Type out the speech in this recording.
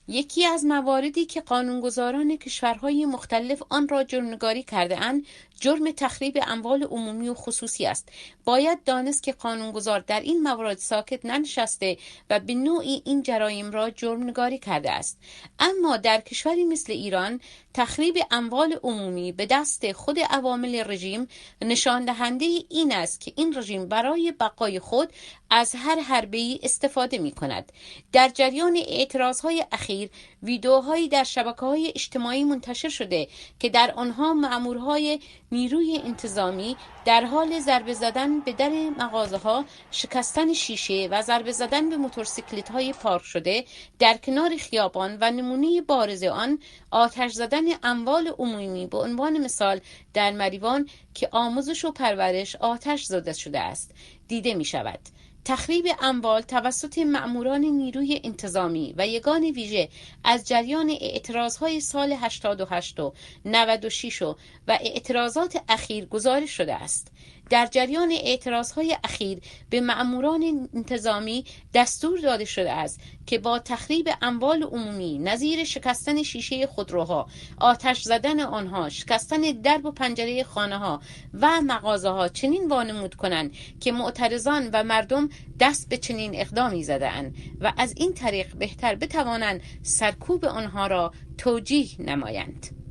یکی از مواردی که قانونگذاران کشورهای مختلف آن را جرم‌نگاری کرده‌اند، جرم تخریب اموال عمومی و خصوصی است. باید دانست که قانونگذار در این موارد ساکت ننشسته و به نوعی این جرایم را جرم‌نگاری کرده است. اما در کشوری مثل ایران، تخریب اموال عمومی به دست خود عوامل رژیم نشان دهنده این است که این رژیم برای بقای خود از هر حربه‌ای استفاده می‌کند. در جریان اعتراضهای اخیر، ویدیوهایی در شبکه‌های اجتماعی منتشر شده که در آنها مأمورهای نیروی انتظامی در حال ضربه زدن به در مغازه‌ها، شکستن شیشه و ضربه زدن به موتورسیکلت‌های پارک شده در کنار خیابان و نمونه بارز آن آتش زدن اموال عمومی به عنوان مثال در مریوان که آموزش و پرورش آتش زده شده است دیده می‌شود. تخریب اموال توسط مأموران نیروی انتظامی و یگان ویژه از جریان اعتراضهای سال 88 و 96 و اعتراضات اخیر گزارش شده است. در جریان اعتراضهای اخیر به مأموران انتظامی دستور داده شده است که با تخریب اموال عمومی نظیر شکستن شیشه خودروها، آتش زدن آنها، شکستن درب و پنجره خانه‌ها و مغازه‌ها چنین وانمود کنند که معترضان و مردم دست به چنین اقدامی زده‌اند و از این طریق بهتر بتوانند سرکوب آنها را توجیه نمایند.